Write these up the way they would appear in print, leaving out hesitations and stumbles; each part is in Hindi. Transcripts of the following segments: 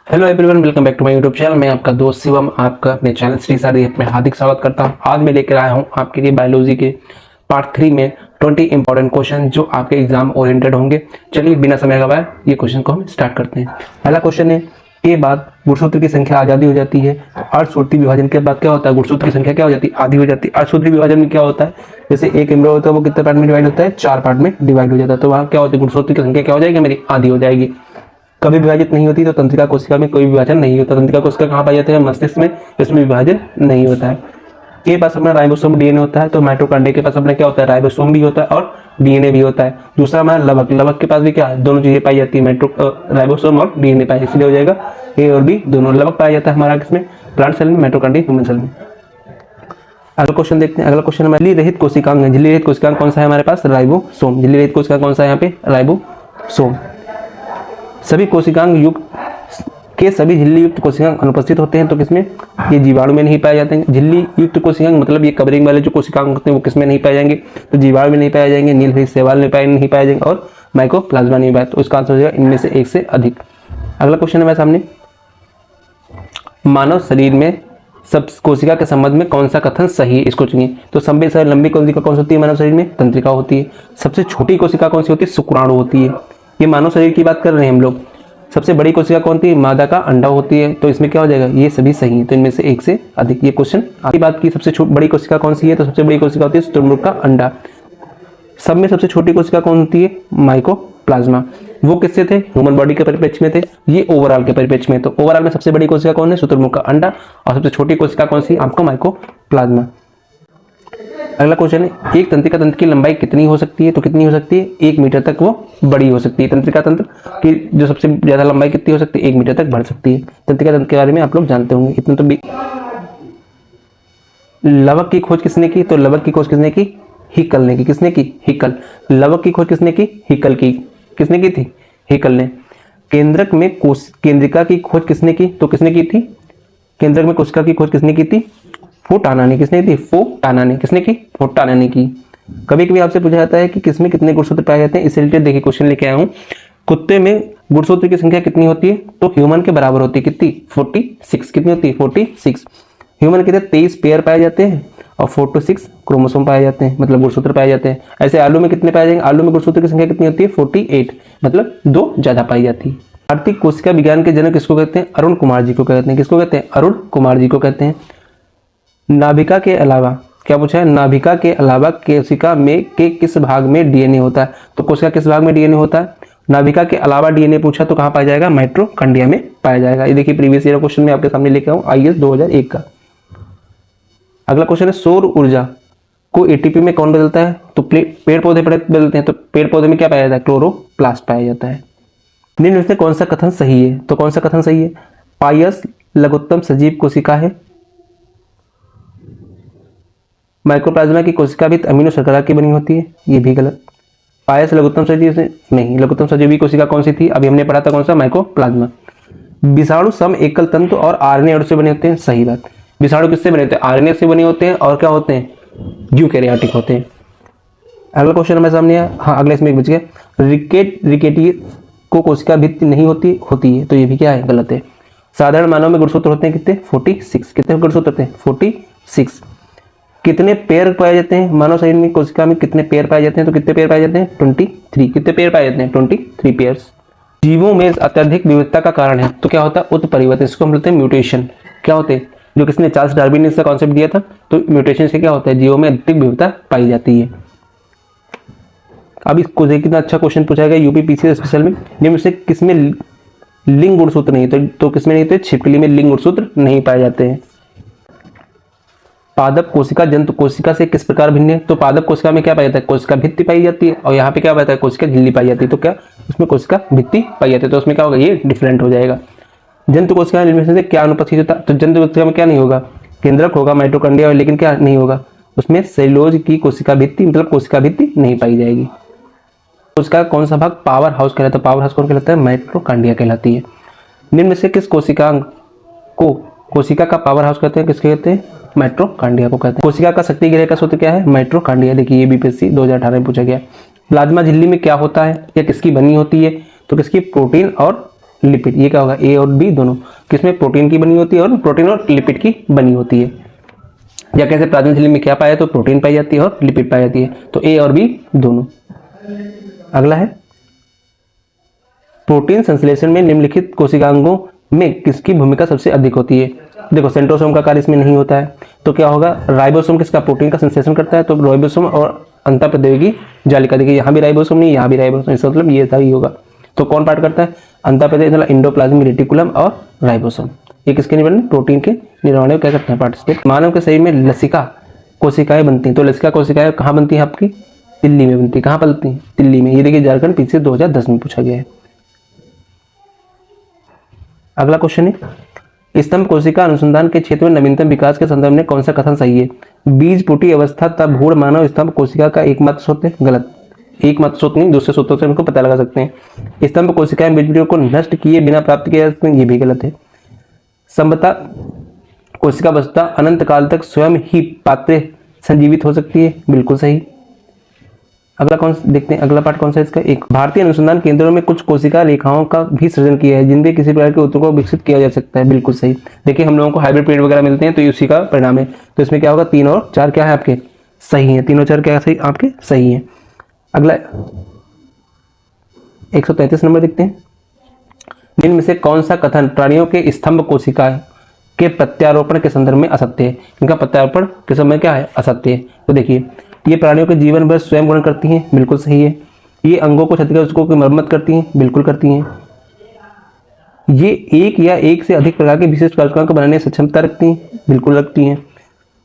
Hello everyone, welcome back to my YouTube channel. मैं आपका दोस्त शिवम आपका अपने चैनल श्री सारी में हार्दिक स्वागत करता हूं। आज मैं लेकर आया हूं आपके लिए बायोलॉजी के पार्ट 3 में 20 इंपॉर्टेंट क्वेश्चन जो आपके एग्जाम ओरिएंटेड होंगे। चलिए बिना समय गवाए ये क्वेश्चन को हम स्टार्ट करते हैं। पहला क्वेश्चन है, के बाद गुणसूत्र की संख्या आजादी हो जाती है। अर्धसूत्री विभाजन के बाद क्या होता है? गुणसूत्र की संख्या क्या हो जाती है? आधी हो जाती है। अर्धसूत्री विभाजन में क्या होता है? जैसे एक एम्ब्रियो होता है वो कितने पार्ट में डिवाइड होता है? 4 पार्ट में डिवाइड हो जाता है। तो वहाँ क्या होता है? गुणसूत्र की संख्या क्या हो जाएगी? मेरी आधी हो जाएगी। कभी विभाजित नहीं होती तो तंत्रिका कोशिका में कोई विभाजन नहीं होता। तंत्रिका कोशिका कहाँ पाई जाती है? मस्तिष्क में, इसमें विभाजन नहीं होता है। के पास अपना राइबोसोम डीएनए होता है, तो माइटोकॉन्ड्रिया के पास अपना क्या होता है? राइबोसोम भी होता है और डीएनए भी होता है। दूसरा हमारा लवक, लवक के पास भी क्या है? दोनों चीजें पाई जाती है, राइबोसोम और डीएनए पाई, इसलिए हो जाएगा ए और बी दोनों। लवक पाया जाता है हमारा किसमें? प्लांट सेल में, माइटोकॉन्ड्रिया ह्यूमन सेल में। अगला क्वेश्चन देखते हैं। अगला क्वेश्चन हमारे झिल्ली रहित कोशिकांग है। झिल्ली रहित कोशिकांग कौन सा है हमारे पास? राइबोसोम। झिल्ली रहित कोशिका कौन सा है यहाँ पे? राइबोसोम। सभी कोशिकांग युक्त के सभी झिल्ली युक्त कोशिकांग अनुपस्थित होते हैं तो किसमें? ये जीवाणु में नहीं पाए जाते हैं। झिल्ली युक्त कोशिकांग मतलब ये कवरिंग वाले जो कोशिकांग होते हैं वो किसमें नहीं पाए जाएंगे? तो जीवाणु में नहीं पाए जाएंगे, नीलहरित शैवाल में नहीं पाए जाएंगे और माइकोप्लाज्मा नहीं पाए। तो इसका आंसर हो जाएगा इनमें से एक से अधिक। अगला क्वेश्चन है हमारे सामने, मानव शरीर में सब कोशिका के संबंध में कौन सा कथन सही है? इसको चुनिए। तो सबसे सबसे लंबी कोशिका कौन सी होती है मानव शरीर में? तंत्रिका होती है। सबसे छोटी कोशिका कौन सी होती है? शुक्राणु होती है। ये मानव शरीर की बात कर रहे हैं हम लोग। सबसे बड़ी कोशिका कौन थी? मादा का अंडा होती है। तो इसमें क्या हो जाएगा? ये सभी सही है, तो इनमें से एक से अधिक। ये क्वेश्चन आपकी बात की सबसे बड़ी कोशिका कौन सी है? तो सबसे बड़ी कोशिका होती है शुतुरमुर्ग का अंडा। सब में सबसे छोटी कोशिका कौन होती है? माइकोप्लाज्मा। वो किससे थे? ह्यूमन बॉडी के परिप्रेक्ष्य में थे, ये ओवरऑल के परिप्रेक्ष्य में। तो ओवरऑल में सबसे बड़ी कोशिका कौन है? शुतुरमुर्ग का अंडा। और सबसे छोटी कोशिका कौन सी? आपको माइकोप्लाज्मा। अगला क्वेश्चन है, एक तंत्रिका तंत्र की लंबाई कितनी हो सकती है? तो कितनी हो सकती है? 1 मीटर तक वो बड़ी हो सकती है। तंत्रिका तंत्र की जो सबसे ज्यादा लंबाई कितनी हो सकती है? 1 मीटर तक बढ़ सकती है। तंत्रिका तंत्र के बारे में आप लोग जानते होंगे इतना तो भी। लवक की खोज किसने की? तो लवक की खोज किसने की? हिकल ने की। किसने की? हिकल। लवक की खोज किसने की? हिकल की। किसने की थी? हिकल ने। केंद्रक में केंद्रिका की खोज किसने की? तो किसने की थी? केंद्रक में कोशिका की खोज किसने की थी? फोंटाना ने। किसने की? फोंटाना ने। किसने की? फोंटाना ने की। कभी कभी आपसे पूछा जाता है कि किसमें कितने गुणसूत्र पाए जाते हैं, इसे रिलेटेड देखिए क्वेश्चन लेके आया हूँ। कुत्ते में गुणसूत्र की संख्या कितनी होती है? तो ह्यूमन के बराबर होती है। कितनी? 46। कितनी होती है? 46। ह्यूमन के 23 पेयर पाए जाते हैं और 4 to 6 क्रोमोसोम पाए जाते हैं, मतलब गुणसूत्र पाए जाते हैं। ऐसे आलू में कितने पाए जाएंगे? आलू में गुणसूत्र की संख्या कितनी होती है? 48, मतलब 2 ज्यादा पाई जाती है। भारतीय कोशिका विज्ञान के जनक किसको कहते हैं? अरुण कुमार जी को कहते हैं। किसको कहते हैं? अरुण कुमार जी को कहते हैं। नाभिका के अलावा क्या पूछा है? नाभिका के अलावा कोशिका में के किस भाग में डीएनए होता है? तो कोशिका किस भाग में डीएनए होता है? नाभिका के अलावा डीएनए पूछा तो कहाँ पाया जाएगा? माइटोकॉन्ड्रिया में पाया जाएगा। ये देखिए प्रीवियस ईयर क्वेश्चन में आपके सामने लेके आऊँ, IAS 2001 का। अगला क्वेश्चन है, सौर ऊर्जा को एटीपी में कौन बदलता है? तो पेड़ पौधे बदलते हैं। तो पेड़ पौधे में क्या पाया जाता है? क्लोरोप्लास्ट पाया जाता है। निम्न में से कौन सा कथन सही है? तो कौन सा कथन सही है? पायस लघुत्तम सजीव कोशिका है। माइकोप्लाज्मा की कोशिका भी अमीनो शर्करा की बनी होती है, ये भी गलत। पायस लघुत्तम सजीव से नहीं, लघुत्तम सजीवी कोशिका कौन सी थी? अभी हमने पढ़ा था कौन सा? माइकोप्लाज्मा। विषाणु सम एकल तंतु और आरएनए अणु से बने होते हैं, सही बात। विषाणु किससे बने होते हैं? आरएनए से बने होते हैं और क्या होते हैं? यूकैरियोटिक होते हैं। अगला क्वेश्चन हमारे सामने है, हाँ अगला इसमें एक बच गया। रिकेटिए को कोशिका भित्ति नहीं होती है, तो ये भी क्या है? गलत है। साधारण मानव में गुणसूत्र होते हैं कितने? 46। कितने गुणसूत्र होते हैं? 46। कितने पेयर पाए जाते हैं मानव शरीर में? कोशिका में कितने पेयर पाए जाते हैं? तो कितने पेयर पाए जाते हैं? 23। कितने पेयर पाए जाते हैं? 23 पेयर्स। जीवों में अत्यधिक विविधता का कारण है तो क्या होता है? उत्परिवर्तन, इसको हम बोलते हैं म्यूटेशन। क्या होते हैं? जो किसने? चार्ल्स डार्विन ने इसका कॉन्सेप्ट दिया था। तो म्यूटेशन से क्या होता है? जीवों में अधिक विविधता पाई जाती है। अब इसको देखिए कितना अच्छा क्वेश्चन पूछा गया यूपीपीसी स्पेशल में। जिनमें से किसमें लिंग गुणसूत्र नहीं? तो किसमें नहीं? तो छिपकली में लिंग गुणसूत्र नहीं पाए जाते हैं। पादप कोशिका जंतु कोशिका से किस प्रकार भिन्न है? तो पादप कोशिका में क्या पाया जाता है? कोशिका भित्ति पाई जाती है और यहाँ पे क्या पाया जाता है? कोशिका झिल्ली पाई जाती है। तो क्या उसमें कोशिका भित्ति पाई जाती है, तो उसमें क्या होगा? ये डिफरेंट हो जाएगा। जंतु कोशिका में से क्या अनुपस्थित होता है? तो जंतु कोशिका में क्या नहीं होगा? केंद्रक होगा, माइटोकॉन्ड्रिया, लेकिन क्या नहीं होगा? उसमें सेलुलोज की कोशिका भित्ति, मतलब कोशिका भित्ति नहीं पाई जाएगी। कोशिका कौन सा भाग पावर हाउस कहलाता है? पावर हाउस कौन कहलाता है? माइटोकॉन्ड्रिया कहलाती है। निम्न में से किस कोशिकांग को कोशिका का पावर हाउस कहते हैं? किसके कहते हैं? माइटोकॉन्ड्रिया को कहते हैं। कोशिका का शक्ति गृह का सूत्र क्या है? माइटोकॉन्ड्रिया। देखिए ये बीपीएससी 2018 में पूछा गया। प्लाज्मा झिल्ली में क्या होता है या किसकी बनी होती है? तो किसकी? प्रोटीन और लिपिड। ये क्या होगा, ए और बी दोनों किसमें प्रोटीन की बनी होती है और प्रोटीन और लिपिड की बनी होती है। या कैसे प्लाज्मा झिल्ली में क्या पाया, तो प्रोटीन पाई जाती है और लिपिड पाई जाती है, तो ए और बी दोनों। अगला है प्रोटीन संश्लेषण में निम्नलिखित कोशिकांगों में किसकी भूमिका सबसे अधिक होती है। देखो सेंट्रोसोम का कार्य इसमें नहीं होता है, तो क्या होगा, राइबोसोम किसका प्रोटीन का संश्लेषण करता है, तो राइबोसोम और अंतःप्रद्योगी जालिका। देखिए यहाँ भी राइबोसोम नहीं, यहाँ भी राइबोसोम, इसका मतलब ये था ही होगा। तो कौन पार्ट करता है, अंतःप्रद्योगी इंडोप्लाज्मिक रेटिकुलम और राइबोसोम। ये किसके निर्माण, प्रोटीन के निर्माण में क्या करते हैं, पार्टिसिपेट। मानव के शरीर में लसिका कोशिकाएं बनती हैं, तो लसिका कोशिकाएं कहाँ बनती है आपकी, दिल्ली में बनती है। कहाँ पलती है, दिल्ली में। ये देखिए झारखंड पीछे 2010 में पूछा गया है। अगला क्वेश्चन है स्तंभ कोशिका अनुसंधान के क्षेत्र में नवीनतम विकास के संदर्भ में कौन सा कथन सही है। बीज फूटी अवस्था तब भ्रूण मानव स्तंभ कोशिका का एकमात्र स्रोत है। गलत, एकमात्र स्रोत नहीं, दूसरे स्रोतों से इनको पता लगा सकते हैं। स्तंभ कोशिकाएं बीज फूटियों को नष्ट किए बिना प्राप्त किया जा सकते हैं, ये भी गलत है। संभवतः कोशिका अवस्था अनंत काल तक स्वयं ही पात्र संजीवित हो सकती है, बिल्कुल सही। अगला कौन देखते हैं, अगला पार्ट कौन सा है इसका। एक भारतीय अनुसंधान केंद्रों में कुछ कोशिका रेखाओं का भी सृजन किया है जिनमें किसी प्रकार के उत्तरों को विकसित किया जा सकता है, बिल्कुल सही। देखिए हम लोगों को हाइब्रिड पेड़ वगैरह मिलते हैं, तो ये उसी का परिणाम है। तो इसमें क्या होगा, 3 और 4 क्या है आपके सही है, 3 और 4 क्या सही आपके सही है। अगला 133 नंबर देखते हैं। निम्न में से कौन सा कथन प्राणियों के स्तंभ कोशिका के प्रत्यारोपण के संदर्भ में असत्य है। इनका प्रत्यारोपण के समय क्या है, असत्य है। तो देखिए ये प्राणियों के जीवन भर स्वयं ग्रहण करती हैं, बिल्कुल सही है। ये अंगों को क्षतिग्रस्तों की मरम्मत करती हैं, बिल्कुल करती हैं। ये एक या एक से अधिक प्रकार के विशिष्ट कोशिकाओं को बनाने की क्षमता रखती हैं, बिल्कुल रखती हैं।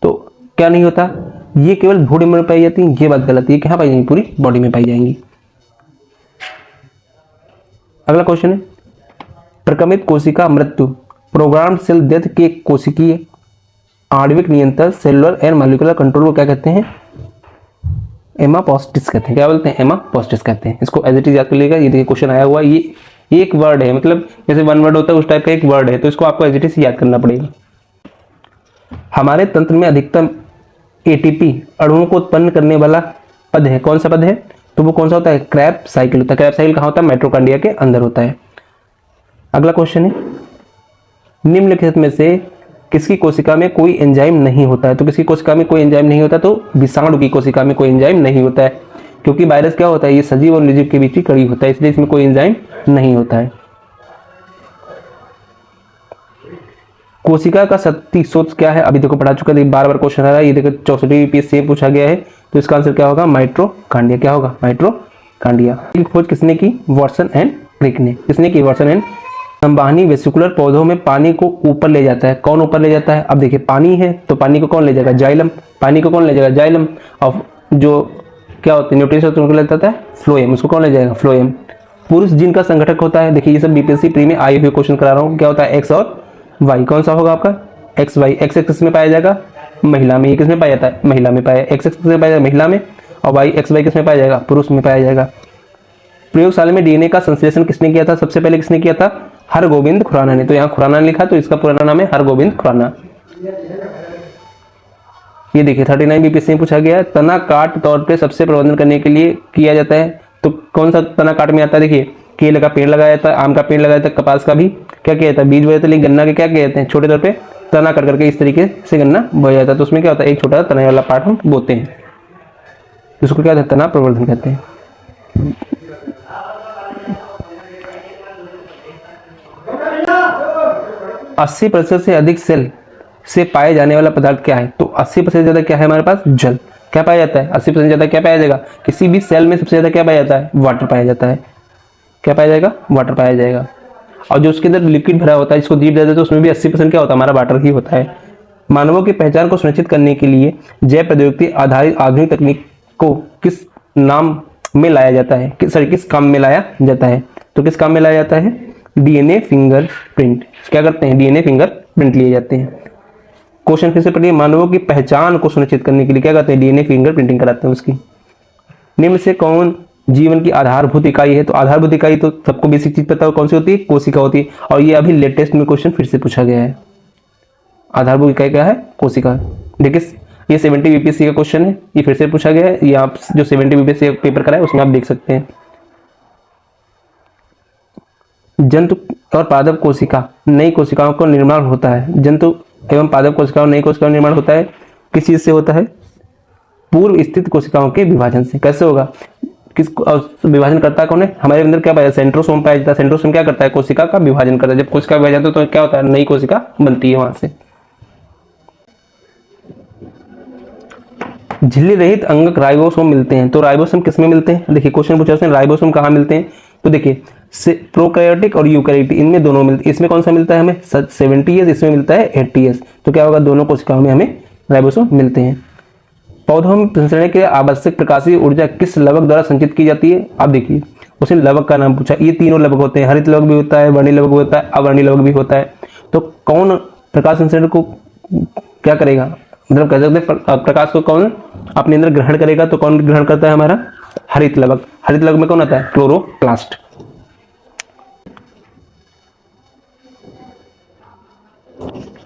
तो क्या नहीं होता, ये केवल भ्रूण में पाई जाती हैं, ये बात गलत है। ये कहाँ पाई जाएंगी, पूरी बॉडी में पाई जाएंगी। अगला क्वेश्चन है प्रकमित कोशिका मृत्यु प्रोग्राम सेल डेथ के कोशिकीय आणविक नियंत्रण सेलुलर एंड मॉलिक्यूलर कंट्रोल को क्या कहते हैं, एमापोस्टिस कहते हैं। क्या बोलते हैं, एमापोस्टिस कहते हैं। इसको एज इट इज याद कर लीजिएगा। ये देखिए क्वेश्चन आया हुआ, ये एक वर्ड है, मतलब जैसे वन वर्ड होता है उस टाइप का एक वर्ड है, तो इसको आपको एज इट इज याद करना पड़ेगा। हमारे तंत्र में अधिकतम एटीपी अणुओं को उत्पन्न करने वाला पद है, कौन सा पद है, तो वो कौन सा होता है, क्रैब साइकिल होता है। क्रैब साइकिल कहाँ होता है, माइटोकॉन्ड्रिया के अंदर होता है। अगला क्वेश्चन है निम्नलिखित में से किसकी कोशिका में कोई एंजाइम नहीं होता है। तो किसकी कोशिका में कोई एंजाइम नहीं होता, तो विषाणु की कोशिका में कोई एंजाइम नहीं होता है, क्योंकि वायरस क्या होता है, ये सजीव और निर्जीव के बीच की कड़ी होता है, इसलिए इसमें कोई एंजाइम नहीं होता है। कोशिका का शक्ति स्रोत क्या है, अभी देखो पढ़ा चुका है, बार बार क्वेश्चन आ रहा है। ये देखो 64वीं यूपीएससी में पूछा गया है, तो इसका आंसर क्या होगा, माइटोकॉन्ड्रिया। क्या होगा, माइटोकॉन्ड्रिया। खोज किसने की, वाटसन एंड क्रिक ने। किसने की, वाटसन एंड। संवहनी वेसिकुलर पौधों में पानी को ऊपर ले जाता है, कौन ऊपर ले जाता है, अब देखिए पानी है तो पानी को कौन ले जाएगा, जाइलम। पानी को कौन ले जाएगा, जाइलम। और जो क्या होते हैं न्यूट्रिएंट्स होते हैं उनको ले जाता है फ्लोएम, उसको कौन ले जाएगा, फ्लोएम। पुरुष जिन का संगठक होता है, देखिए ये सब बीपीएससी प्री में आए हुए क्वेश्चन करा रहा हूँ। क्या होता है, एक्स और वाई। कौन सा होगा आपका, एक्स वाई। एक्स एक्स में पाया जाएगा, महिला में। ये किस में पाया जाता है, महिला में पाया। एक्स एक्स में पाया जाएगा, महिला में। और वाई एक्स वाई किस में पाया जाएगा, पुरुष में पाया जाएगा। प्रयोगशाला में डीएनए का संश्लेषण किसने किया था, सबसे पहले किसने किया था, हरगोविंद खुराना ने। तो यहाँ खुराना ने लिखा, तो इसका पूरा नाम है हरगोविंद खुराना। ये देखिए 39 बीपीएससी में पूछा गया है, तना काट तौर पे सबसे प्रबंधन करने के लिए किया जाता है, तो कौन सा तना काट में आता है, देखिए केले का पेड़ लगाया जाता है, आम का पेड़ लगाया जाता है, कपास का भी क्या किया जाता है, बीज बोया जाता है। लेकिन गन्ना के क्या किया जाते हैं, छोटे तौर पे तना काट करके इस तरीके से गन्ना बोया जाता है। तो उसमें क्या होता है, एक छोटा तना वाला पार्ट हम बोते हैं, उसको क्या कहते हैं, तना प्रवर्धन कहते हैं। अस्सी % से अधिक सेल से पाए जाने वाला पदार्थ क्या है, तो 80% ज्यादा क्या है हमारे पास, जल। क्या पाया जाता है, 80% ज्यादा क्या पाया जाएगा, किसी भी सेल में सबसे ज्यादा क्या पाया जाता है, वाटर पाया जाता है। क्या पाया जाएगा, वाटर पाया जाएगा। और जो उसके अंदर लिक्विड भरा होता है, इसको जीव देते हैं, तो उसमें भी 80% क्या होता है, हमारा वाटर ही होता है। मानवों की पहचान को सुनिश्चित करने के लिए जैव प्रौद्योगिकी आधारित आधुनिक तकनीक को किस नाम में लाया जाता है, किस काम में लाया जाता है, तो किस काम में लाया जाता है, डीएनए फिंगरप्रिंट। क्या करते हैं, डीएनए फिंगरप्रिंट लिए जाते हैं। क्वेश्चन फिर से पढ़िए, मानवों की पहचान को सुनिश्चित करने के लिए क्या करते हैं, डीएनए फिंगरप्रिंटिंग कराते हैं उसकी। निम्न से कौन जीवन की आधारभूत इकाई है, तो आधारभूत इकाई तो सबको बेसिक चीज पता है, कौन सी होती है, कोशिका होती है। और ये अभी लेटेस्ट में क्वेश्चन फिर से पूछा गया है, आधारभूत इकाई क्या है, कोशिका। देखिए ये 70 बीपीएससी का क्वेश्चन है, ये फिर से पूछा गया है। ये आप जो 70 बीपीएससी पेपर कराए उसमें आप देख सकते हैं। जंतु और पादप कोशिका नई कोशिकाओं का निर्माण होता है। जंतु एवं पादप कोशिकाओं नई कोशिकाओं का निर्माण होता है किस चीज से होता है? पूर्व स्थित कोशिकाओं के विभाजन से। कैसे होगा? किस विभाजन करता कौन है? हमारे अंदर क्या पाया? सेंट्रोसोम पाया जाता है। सेंट्रोसोम क्या करता है? कोशिका का विभाजन करता है। जब कोशिका विभाजन होता है तो क्या होता है? नई कोशिका बनती है वहां से। झिल्ली रहित अंगक राइबोसोम मिलते हैं। तो राइबोसोम किसमें मिलते हैं? देखिए क्वेश्चन पूछा उसने राइबोसोम कहाँ मिलते हैं, तो देखिए प्रोकैरियोटिक और यूकैरियोटिक इनमें दोनों मिलते हैं। इसमें कौन सा मिलता है हमें? 70S, इसमें मिलता है 80S। तो क्या होगा? दोनों कोशिकाओं में हमें राइबोसोम मिलते हैं। पौधों में प्रसंस्करण के लिए आवश्यक प्रकाशीय ऊर्जा किस लवक द्वारा संचित की जाती है? आप देखिए उसने लवक का नाम पूछा। ये तीनों लवक होते हैं, हरित लवक भी होता है, वर्णी लवक भी होता है, अवर्णी लवक भी होता है। तो कौन प्रकाश संश्लेषण को क्या करेगा? मतलब कह सकते हैं प्रकाश को कौन अपने अंदर ग्रहण करेगा? तो कौन ग्रहण करता है? हमारा हरित लवक। हरित लवक में कौन आता है? क्लोरोप्लास्ट।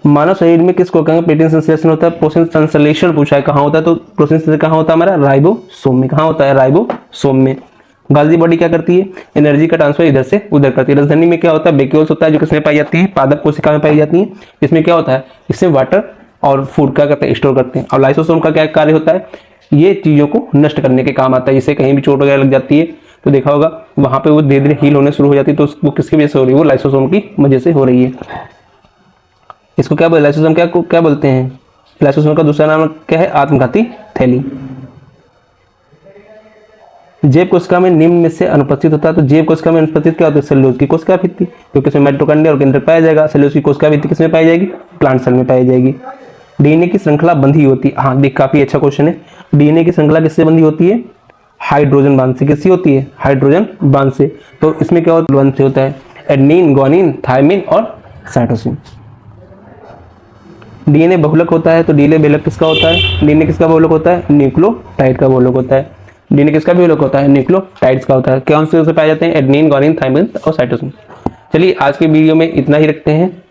मानव शरीर में किस कोशिका में प्रोटीन संश्लेषण होता है? प्रोटीन संश्लेषण पूछा है कहाँ होता है, तो प्रोटीन संश्लेषण कहाँ होता है? हमारा राइबोसोम में। कहाँ होता है? राइबोसोम में। गाल्जी बॉडी क्या करती है? एनर्जी का ट्रांसफर इधर से उधर करती है। राजधानी में क्या होता है? वैक्यूल्स होता है जो किसमें पाई जाती है? पादप कोशिका में पाई जाती है। इसमें क्या होता है? इसमें वाटर और फूड क्या करते हैं? स्टोर करते हैं। और लाइसोसोम का क्या कार्य होता है? ये चीजों को नष्ट करने के काम आता है। जैसे कहीं भी चोट वगैरह लग जाती है तो देखा होगा वहां पे वो धीरे धीरे हील होने शुरू हो जाती है, तो वो किसकी वजह से हो रही है? वो लाइसोसोम की वजह से हो रही है। इसको क्या बोलते? लाइसोसोम क्या बोलते हैं? लाइसोसोम का दूसरा नाम क्या है? आत्मघाती थैली। जैव कोशिका में निम्न में से अनुपस्थित होता है। तो जैव कोशिका में अनुपस्थित क्या होता है? सेल्यूलोज की कोशिका भित्ति, क्योंकि इसमें माइटोकॉन्ड्रिया और केंद्रक पाया जाएगा। सेल्यूलोज की कोशिका भित्ति किसमें पाई जाएगी? प्लांट सेल में पाई जाएगी। डीएनए की श्रृंखला बंधी होती है। हाँ देख, काफी अच्छा क्वेश्चन है। डीएनए की श्रृंखला किससे बंधी होती है? हाइड्रोजन बांध से। किससे होती है? हाइड्रोजन बांध से। तो इसमें क्या बांध से होता है? एडेनिन, ग्वानिन, थायमिन और साइटोसिन। डीएनए बहुलक होता है। तो डीएनए बहुलक किसका होता है? डीएनए किसका बहुलक होता है? न्यूक्लियोटाइड का बहुलक होता है। डीएनए किसका बहुलक होता है? न्यूक्लियोटाइड्स का होता है। कौन से पाए जाते हैं? एडेनिन, ग्वानिन, थायमिन और साइटोसिन। चलिए आज के वीडियो में इतना ही रखते हैं।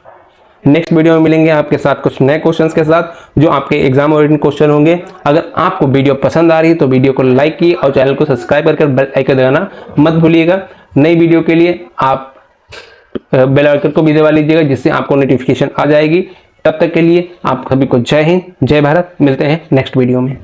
नेक्स्ट वीडियो में मिलेंगे आपके साथ कुछ नए क्वेश्चंस के साथ जो आपके एग्जाम ओरिएंटेड क्वेश्चन होंगे। अगर आपको वीडियो पसंद आ रही है तो वीडियो को लाइक कीजिए और चैनल को सब्सक्राइब करके बेल आइकन दबाना मत भूलिएगा। नई वीडियो के लिए आप बेल आइकन को भी दबा लीजिएगा जिससे आपको नोटिफिकेशन आ जाएगी। तब तक के लिए आप सभी को जय हिंद, जय भारत। मिलते हैं नेक्स्ट वीडियो में।